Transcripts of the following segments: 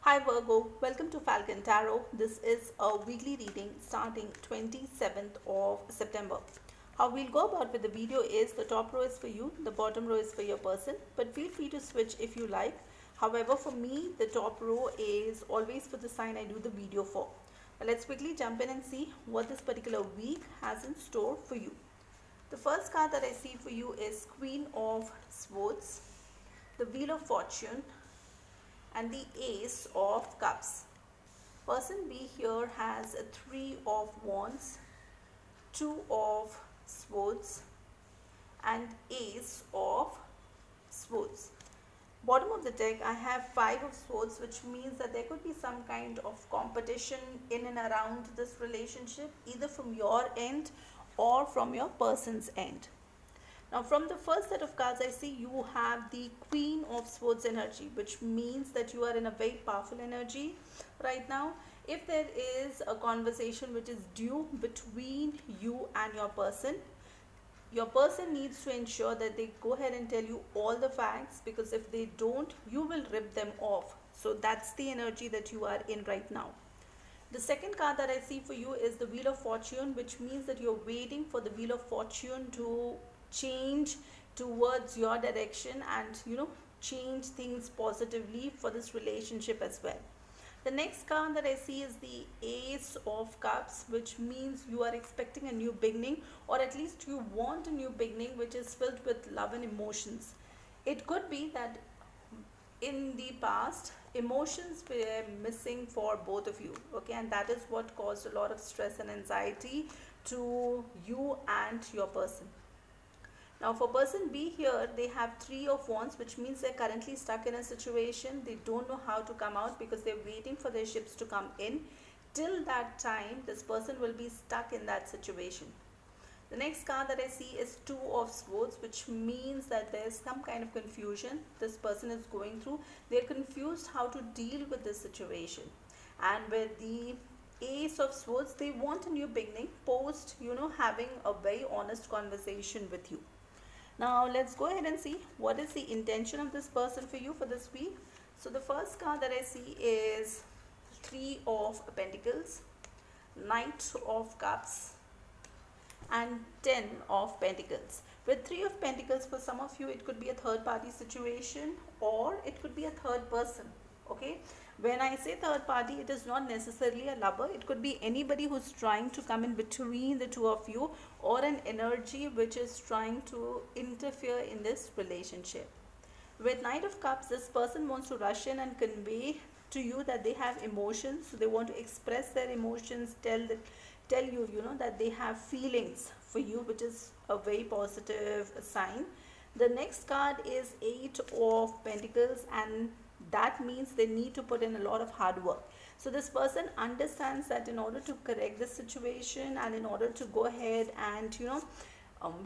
Hi Virgo, welcome to Falcon Tarot. This is a weekly reading starting 27th of September. How we'll go about with the video is the top row is for you, the bottom row is for your person, but feel free to switch if you like. However, for me, the top row is always for the sign I do the video for. Now let's quickly jump in and see what this particular week has in store for you. The first card that I see for you is Queen of Swords, the Wheel of Fortune, and the Ace of Cups. Person B here has a 3 of Wands, 2 of Swords, and Ace of Swords. Bottom of the deck, I have 5 of Swords, which means that there could be some kind of competition in and around this relationship, either from your end or from your person's end. Now from the first set of cards I see you have the Queen of Swords energy, which means that you are in a very powerful energy right now. If there is a conversation which is due between you and your person needs to ensure that they go ahead and tell you all the facts, because if they don't, you will rip them off. So that's the energy that you are in right now. The second card that I see for you is the Wheel of Fortune, which means that you're waiting for the Wheel of Fortune to change towards your direction and change things positively for this relationship as well. The next card that I see is the Ace of Cups, which means you are expecting a new beginning, or at least you want a new beginning which is filled with love and emotions. It could be that in the past emotions were missing for both of you, okay, and that is what caused a lot of stress and anxiety to you and your person. Now for person B here, they have 3 of Wands, which means they're currently stuck in a situation. They don't know how to come out because they're waiting for their ships to come in. Till that time, this person will be stuck in that situation. The next card that I see is 2 of Swords, which means that there's some kind of confusion this person is going through. They're confused how to deal with this situation. And with the Ace of Swords, they want a new beginning post, having a very honest conversation with you. Now let's go ahead and see what is the intention of this person for you for this week. So the first card that I see is 3 of Pentacles, Knight of Cups, and 10 of Pentacles. With 3 of Pentacles, for some of you it could be a third party situation, or it could be a third person. Okay, when I say third party, it is not necessarily a lover. It could be anybody who's trying to come in between the two of you, or an energy which is trying to interfere in this relationship. With Knight of Cups, this person wants to rush in and convey to you that they have emotions. So they want to express their emotions, tell you that they have feelings for you, which is a very positive sign. The next card is 8 of Pentacles, and that means they need to put in a lot of hard work. So this person understands that in order to correct the situation and in order to go ahead and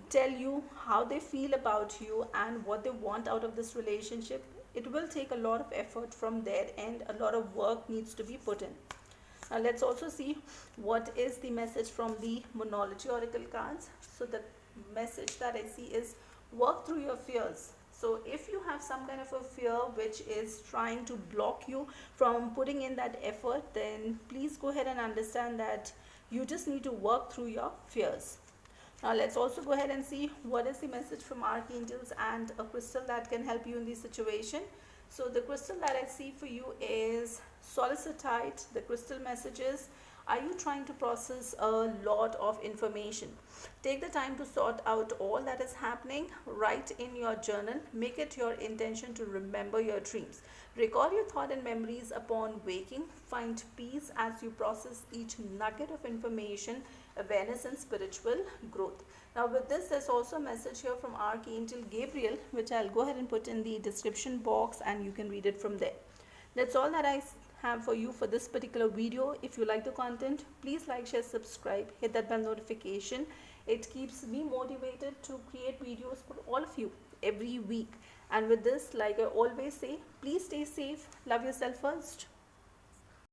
tell you how they feel about you and what they want out of this relationship, it will take a lot of effort from their end. A lot of work needs to be put in. Now let's also see what is the message from the Moonology Oracle cards. So the message that I see is work through your fears. So if you have some kind of a fear which is trying to block you from putting in that effort, then please go ahead and understand that you just need to work through your fears. Now let's also go ahead and see what is the message from archangels and a crystal that can help you in this situation. So the crystal that I see for you is Solicitite. The crystal messages: are you trying to process a lot of information? Take the time to sort out all that is happening. Write in your journal. Make it your intention to remember your dreams. Record your thoughts and memories upon waking. Find peace as you process each nugget of information, awareness, and spiritual growth. Now with this, there's also a message here from Archangel Gabriel, which I'll go ahead and put in the description box and you can read it from there. That's all that I have for you for this particular video. If you like the content, please like, share, subscribe, hit that bell notification. It keeps me motivated to create videos for all of you every week. And with this, like I always say, please stay safe, love yourself first.